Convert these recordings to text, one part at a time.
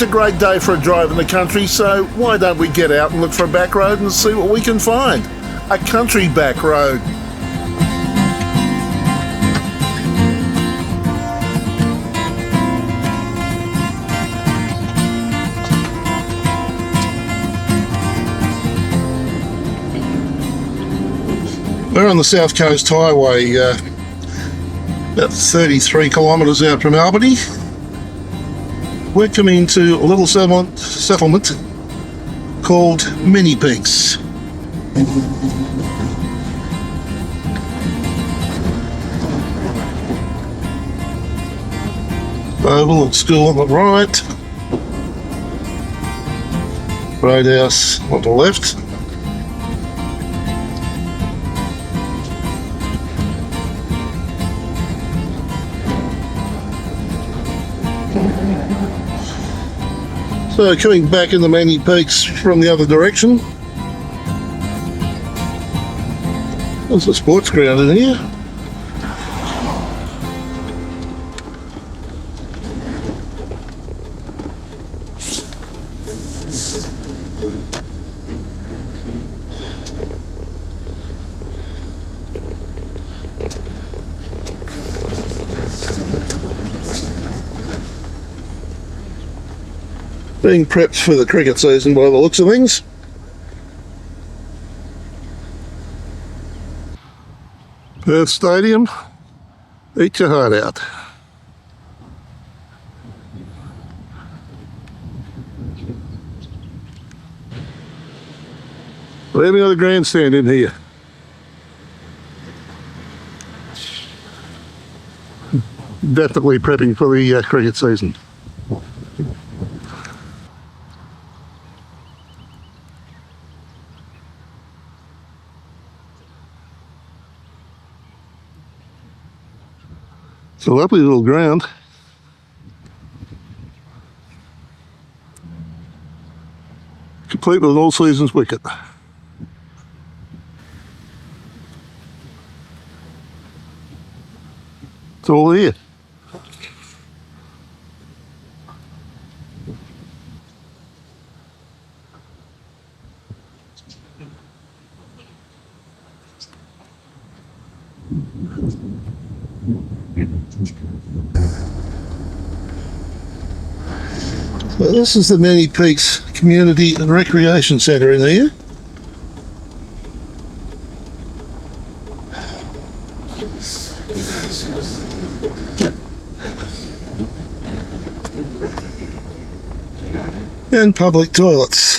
It's a great day for a drive in the country, so why don't we get out and look for a back road and see what we can find? A country back road. We're on the South Coast Highway, about 33 kilometres out from Albany. We're coming to a little settlement called Manypeaks. Oval and school on the right. Roadhouse on the left. So coming back in the Manypeaks from the other direction. There's a sports ground in here. Being prepped for the cricket season by the looks of things. Perth Stadium, eat your heart out. We have another grandstand in here. Definitely prepping for the cricket season. It's a lovely little ground. Complete with an all seasons wicket. It's all here. So this is the Manypeaks Community and Recreation Centre in here. And public toilets.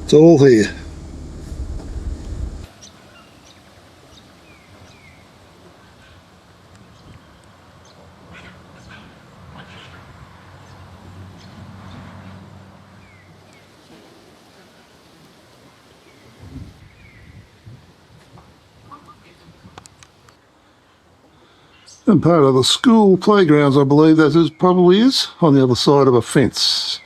It's all here. And part of the school playgrounds, I believe that is probably is, on the other side of a fence.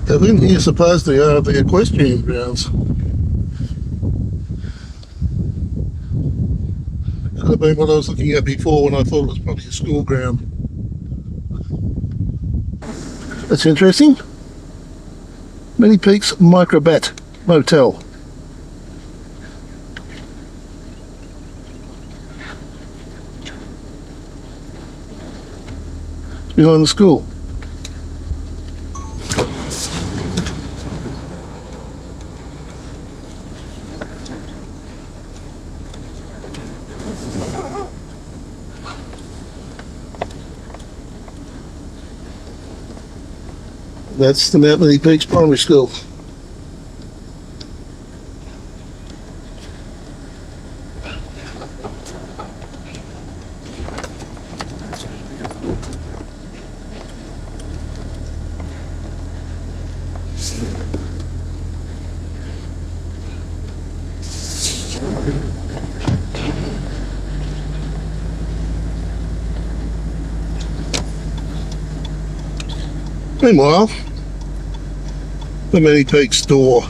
I think here supposedly are the equestrian grounds. have been what I was looking at before when I thought it was probably a school ground. That's interesting. Manypeaks Microbat Motel. It's behind the school. That's the Mount Manypeaks Primary School. Meanwhile, the Manypeaks door.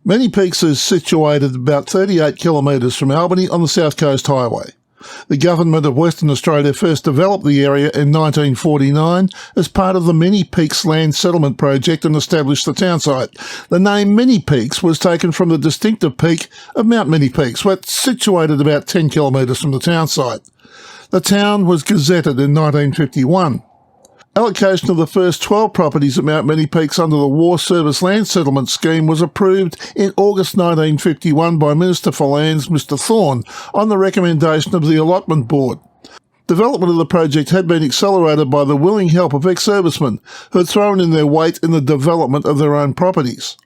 Manypeaks is situated about 38 kilometres from Albany on the South Coast Highway. The Government of Western Australia first developed the area in 1949 as part of the Manypeaks Land Settlement Project and established the town site. The name Manypeaks was taken from the distinctive peak of Mount Manypeaks, which is situated about 10 kilometres from the town site. The town was gazetted in 1951. Allocation of the first 12 properties at Mount Manypeaks under the War Service Land Settlement Scheme was approved in August 1951 by Minister for Lands Mr Thorne on the recommendation of the Allotment Board. Development of the project had been accelerated by the willing help of ex-servicemen who had thrown in their weight in the development of their own properties.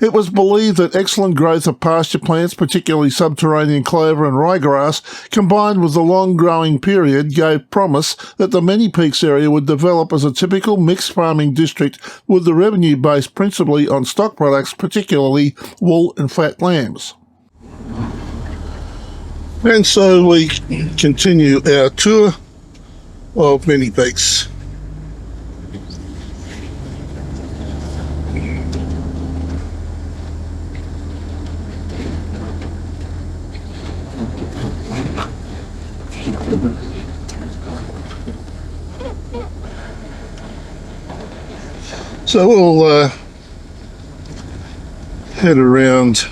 It was believed that excellent growth of pasture plants, particularly subterranean clover and ryegrass, combined with the long growing period, gave promise that the Manypeaks area would develop as a typical mixed farming district with the revenue based principally on stock products, particularly wool and fat lambs. And so we continue our tour of Manypeaks. So we'll head around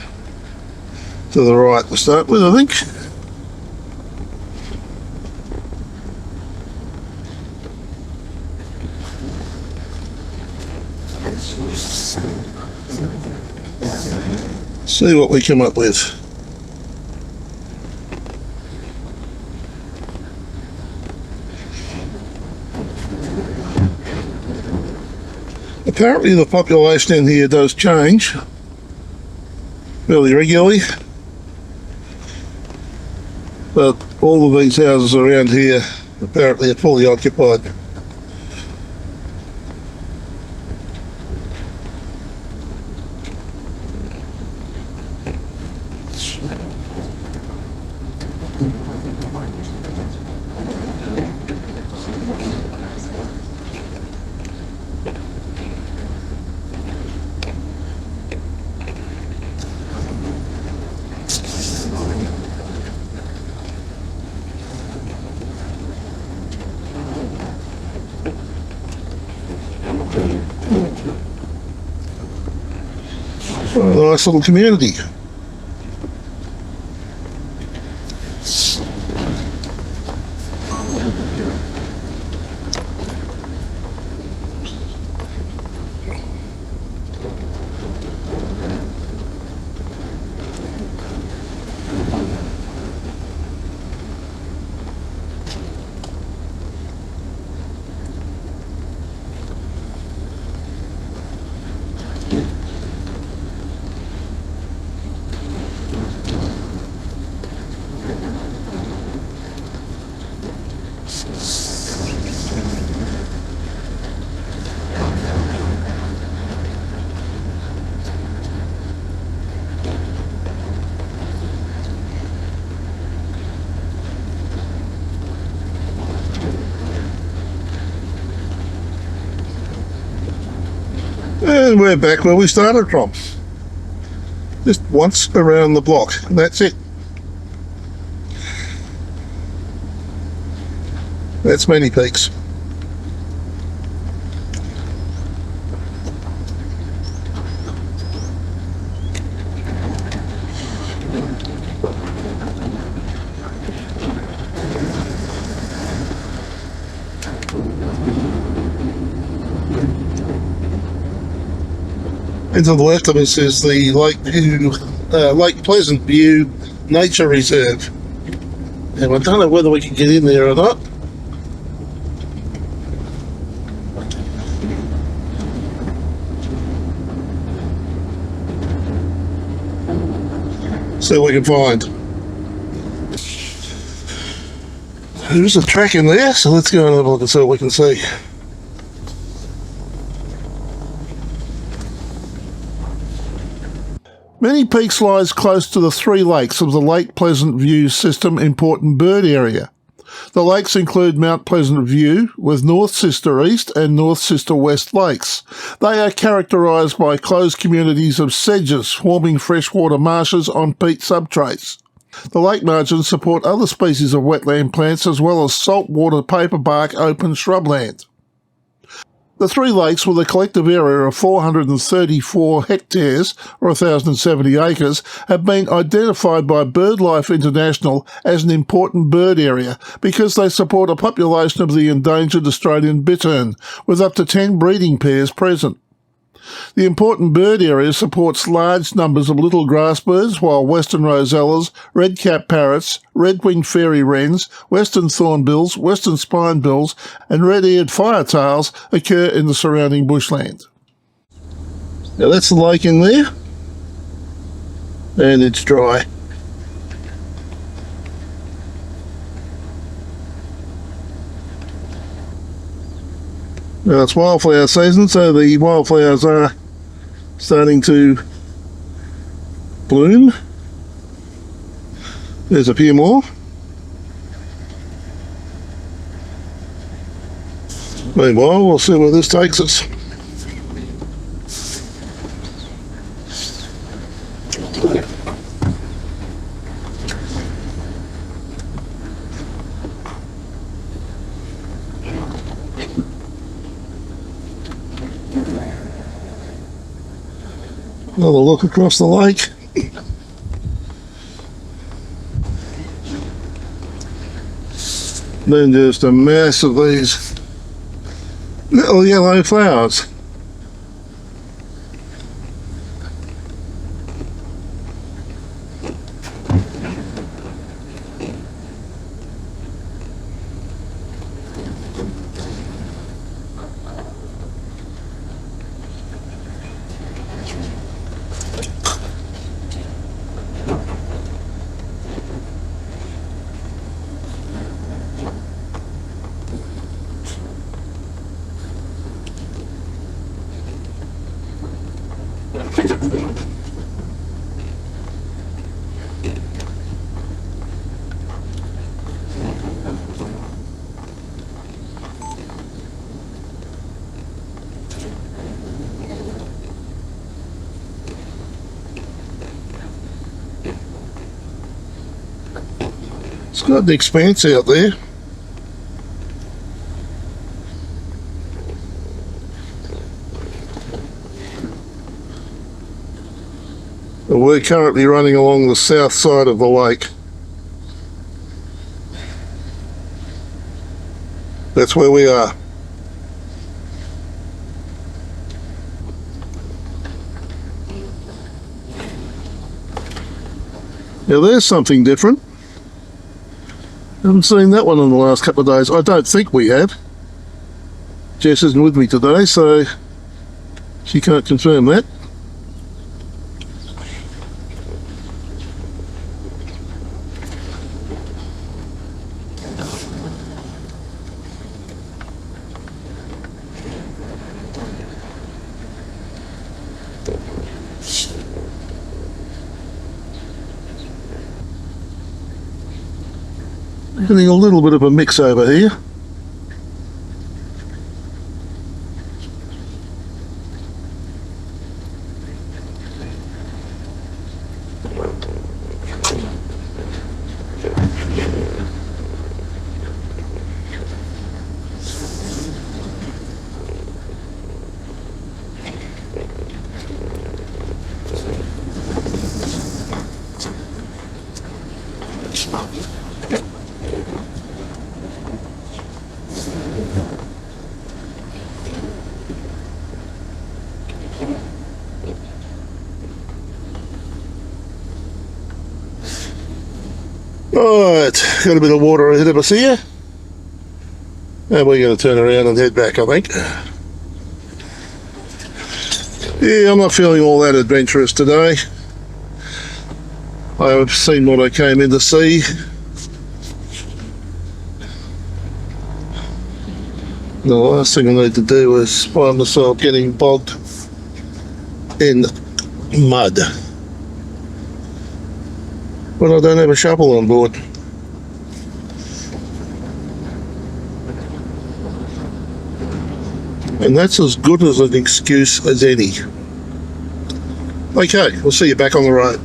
to the right to start with, I think. See what we come up with. Apparently the population in here does change fairly regularly, but all of these houses around here apparently are fully occupied. A nice little community. And we're back where we started from. Just once around the block, and that's it. That's Manypeaks. And to the left of us is the Lake Pleasant View Nature Reserve. And I don't know whether we can get in there or not. See what we can find. There's a track in there, so let's go and have a look and see what we can see. Manypeaks lies close to the three lakes of the Lake Pleasant View System Important Bird Area. The lakes include Mount Pleasant View with North Sister East and North Sister West lakes. They are characterised by closed communities of sedges swarming freshwater marshes on peat substrates. The lake margins support other species of wetland plants as well as saltwater paperbark open shrubland. The three lakes, with a collective area of 434 hectares, or 1,070 acres, have been identified by BirdLife International as an important bird area because they support a population of the endangered Australian bittern, with up to 10 breeding pairs present. The important bird area supports large numbers of little grass birds, while western rosellas, red-capped parrots, red-winged fairy wrens, western thornbills, western spinebills and red-eared firetails occur in the surrounding bushland. Now that's the lake in there, and it's dry. Now it's wildflower season, so the wildflowers are starting to bloom. There's a few more. Meanwhile, we'll see where this takes us. Another look across the lake. Then just a mass of these little yellow flowers. It's got an expanse out there. And we're currently running along the south side of the lake. That's where we are. Now there's something different. Haven't seen that one in the last couple of days. I don't think we have. Jess isn't with me today, so she can't confirm that. Getting a little bit of a mix over here. Right, got a bit of water ahead of us here. And we're going to turn around and head back, I think. Yeah, I'm not feeling all that adventurous today. I've seen what I came in to see. The last thing I need to do is find myself getting bogged in mud. But I don't have a shovel on board. And that's as good as an excuse as any. Okay, we'll see you back on the road.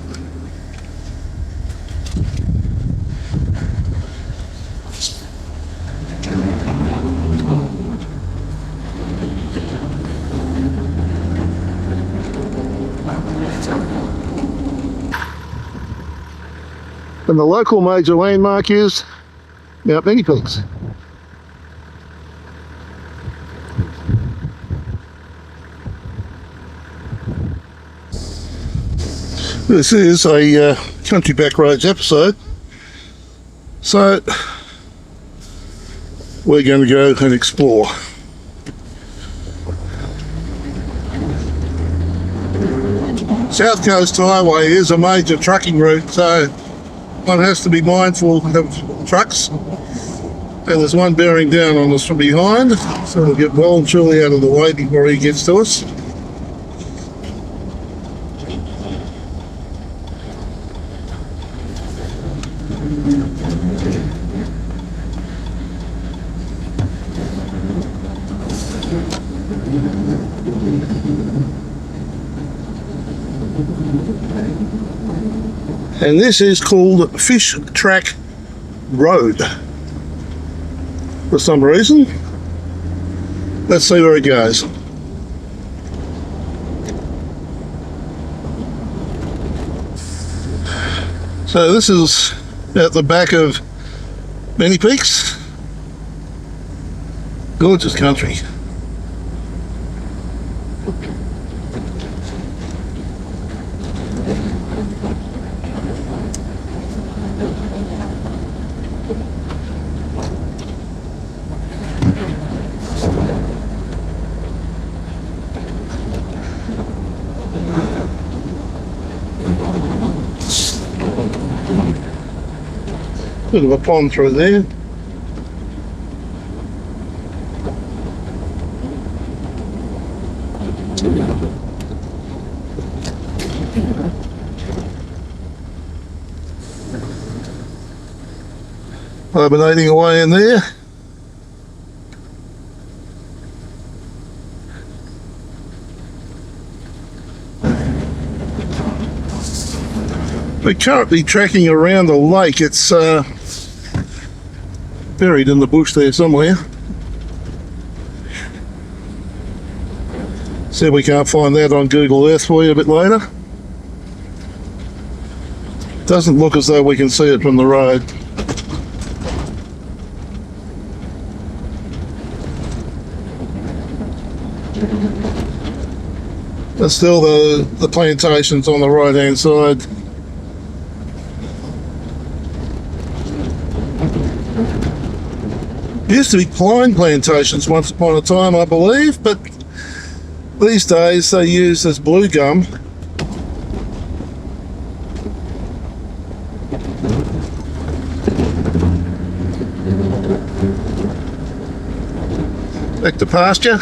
And the local major landmark is Manypeaks. This is a country backroads episode, so we're going to go and explore. South Coast Highway is a major trucking route, so one has to be mindful of trucks. And there's one bearing down on us from behind, so we'll get well and truly out of the way before he gets to us. And this is called Fish Track Road for some reason. Let's see where it goes. So this is at the back of Manypeaks. Gorgeous country. Bit of a pond through there. Hibernating away in there. We're currently tracking around a lake. It's buried in the bush there somewhere. See if we can't find that on Google Earth for you a bit later. Doesn't look as though we can see it from the road. But still the plantation's on the right hand side. Used to be pine plantations once upon a time, I believe, but these days they use as blue gum. Back to pasture.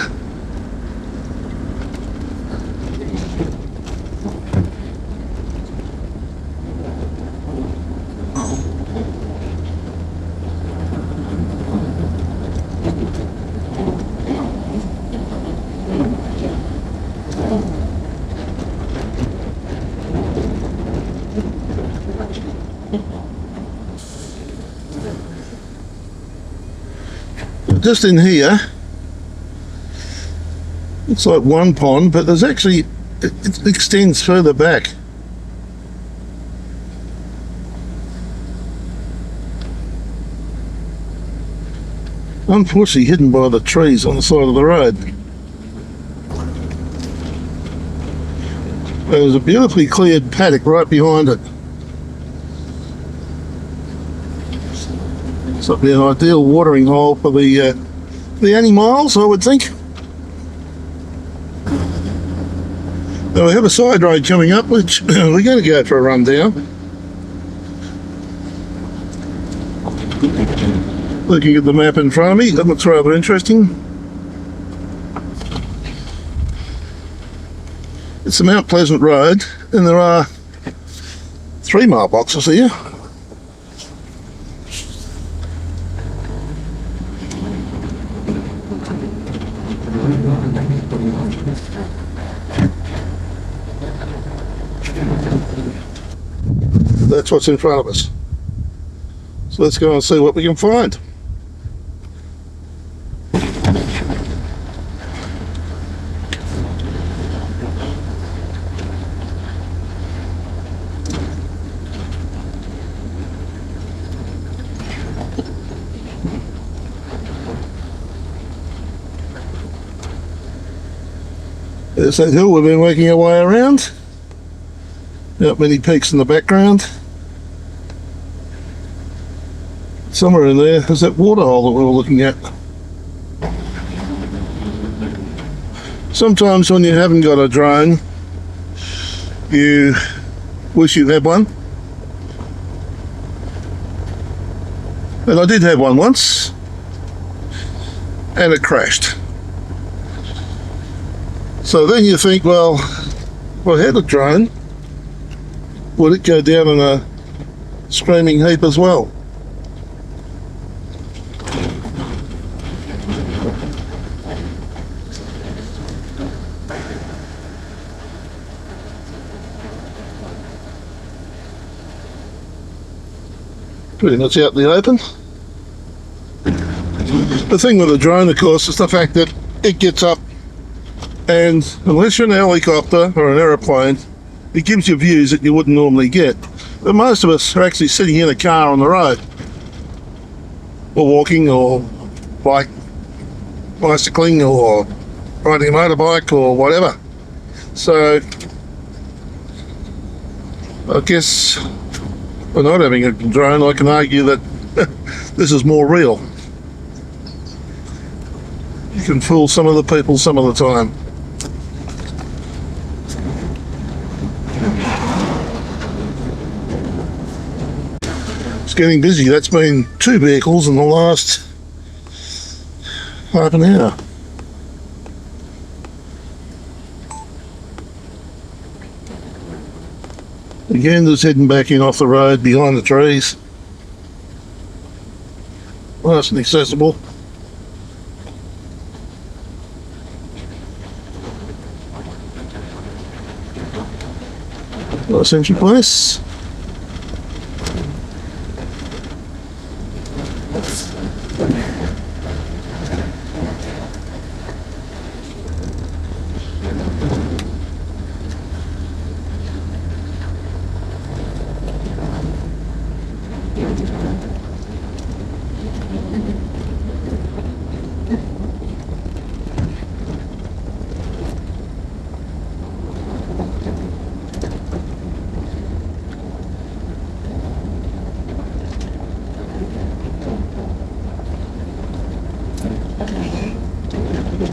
Just in here, it's like one pond, but there's actually, it extends further back. Unfortunately hidden by the trees on the side of the road. There's a beautifully cleared paddock right behind it. So it'd be an ideal watering hole for the animals, I would think. Now we have a side road coming up, which we're going to go for a run down. Looking at the map in front of me, that looks rather interesting. It's the Mount Pleasant Road, and there are 3 mailboxes here. That's what's in front of us. So let's go and see what we can find. There's that hill we've been working our way around. Out Manypeaks in the background. Somewhere in there is that waterhole that we were looking at. Sometimes when you haven't got a drone, you wish you had one. And I did have one once, and it crashed. So then you think, well, if I had a drone, would it go down in a screaming heap as well? Pretty much out in the open. The thing with a drone, of course, is the fact that it gets up, and unless you're an helicopter or an aeroplane, it gives you views that you wouldn't normally get. But most of us are actually sitting in a car on the road, or walking, or bicycling, or riding a motorbike, or whatever. So I guess by not having a drone, I can argue that this is more real. You can fool some of the people some of the time. It's getting busy. That's been 2 vehicles in the last half an hour. Again, just heading back in off the road behind the trees. Nice and accessible. Nice entry place.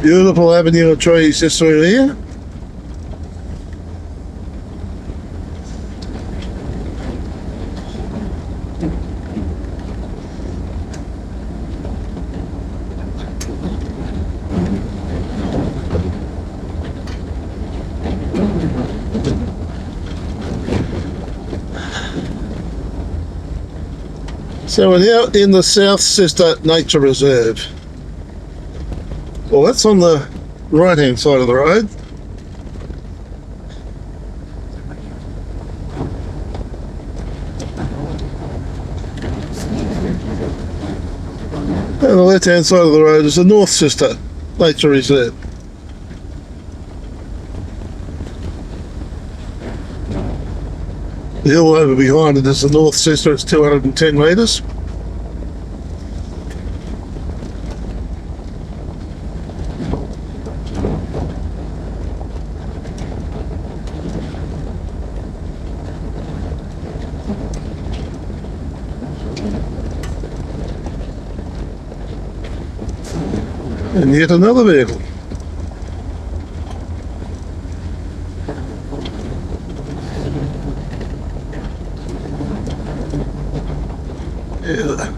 Beautiful avenue of trees just through here. So we're now in the South Sister Nature Reserve. Well, that's on the right-hand side of the road. And the left-hand side of the road is the North Sister Nature Reserve. The hill over behind it is the North Sister. It's 210 metres. And yet another vehicle. Yeah.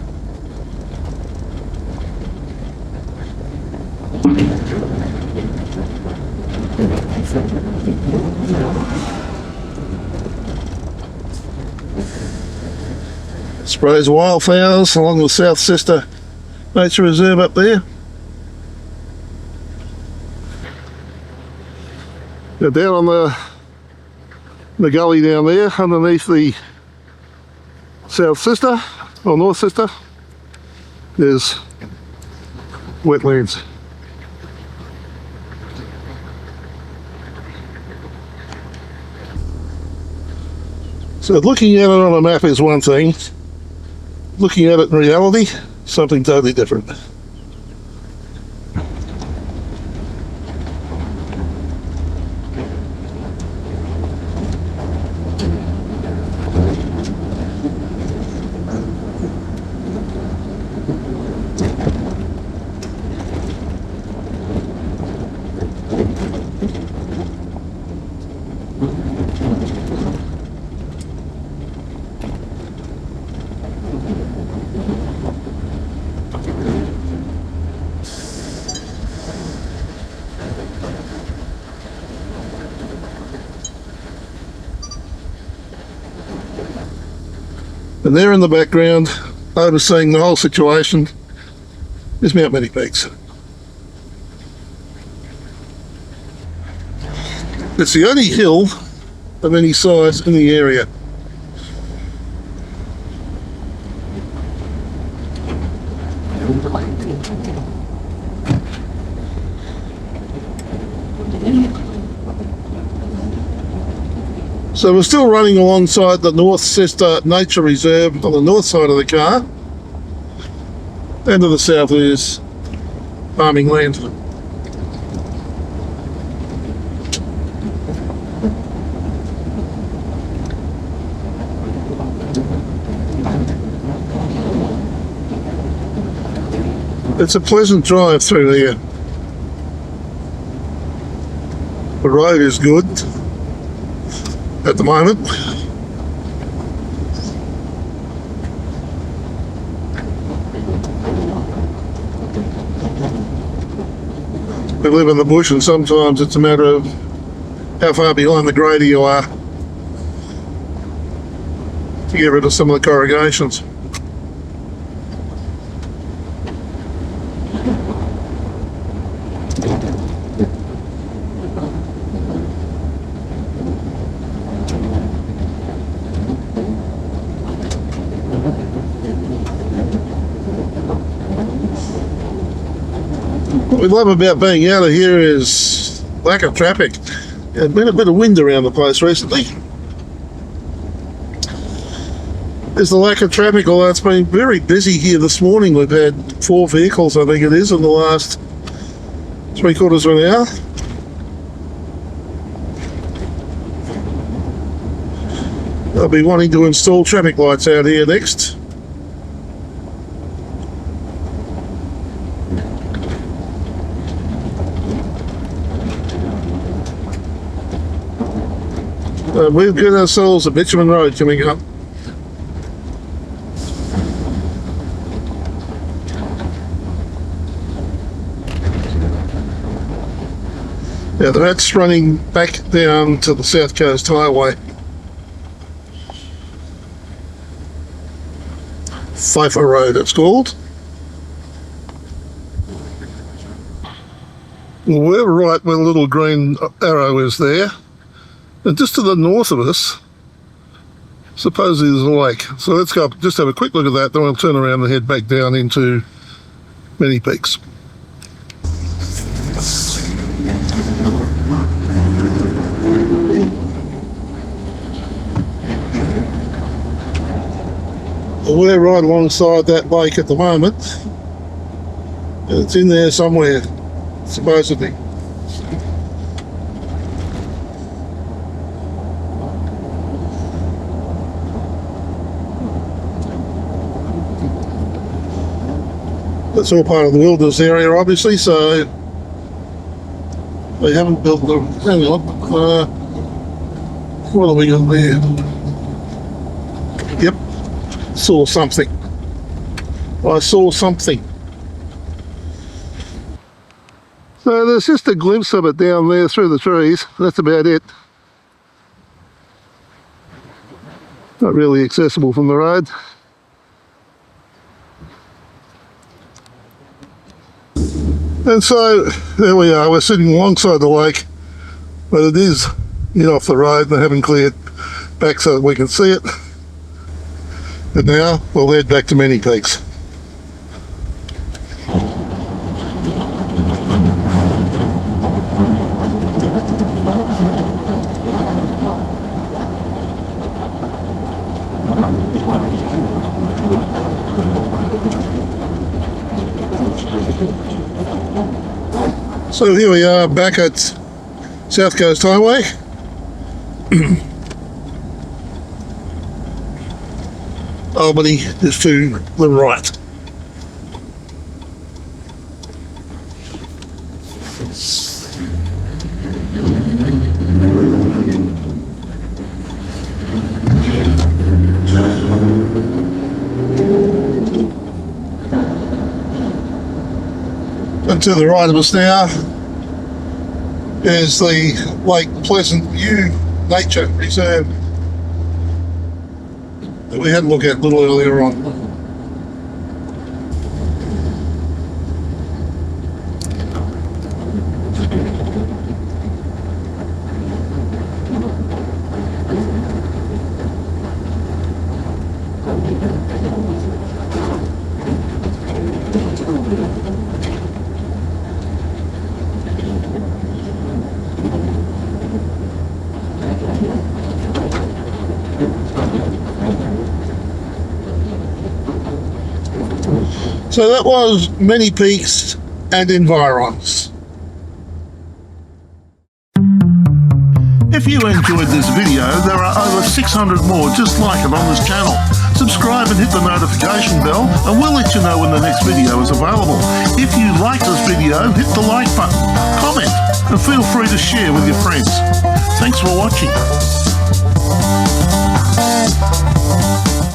Sprays wildflowers along the South Sister Nature Reserve up there. Now down on the gully down there, underneath the South Sister, or North Sister, there's wetlands. So looking at it on a map is one thing, looking at it in reality, something totally different. And there in the background, overseeing the whole situation, is Mount Manypeaks. It's the only hill of any size in the area. So we're still running alongside the North Sister Nature Reserve on the north side of the car, and to the south is farming land. It's a pleasant drive through here. The road is good at the moment. We live in the bush, and sometimes it's a matter of how far behind the grader you are to get rid of some of the corrugations. What we love about being out of here is lack of traffic. There's been a bit of wind around the place recently. There's the lack of traffic, although it's been very busy here this morning. We've had 4 vehicles, I think it is, in the last 3/4 of an hour. I'll be wanting to install traffic lights out here next. We've got ourselves a bitumen road coming up. Yeah, that's running back down to the South Coast Highway. Pfeiffer Road it's called. Well, we're right where the little green arrow is there. And just to the north of us, supposedly there's a lake. So let's go up, just have a quick look at that, then we'll turn around and head back down into Manypeaks. We're right alongside that lake at the moment. It's in there somewhere, supposedly. That's all part of the wilderness area, obviously, so they haven't built the... Hang on. What have we got there? Yep. Saw something. I saw something. So there's just a glimpse of it down there through the trees. That's about it. Not really accessible from the road. And so there we are, we're sitting alongside the lake, but it is off the road. They haven't cleared back so that we can see it. And now we'll head back to Manypeaks. So here we are back at South Coast Highway. Albany is to the right. And to the right of us now is the Lake Pleasant View Nature Reserve that we had a look at a little earlier on. So that was Manypeaks and environs. If you enjoyed this video, there are over 600 more just like it on this channel. Subscribe and hit the notification bell and we'll let you know when the next video is available. If you like this video, hit the like button, comment and feel free to share with your friends. Thanks for watching.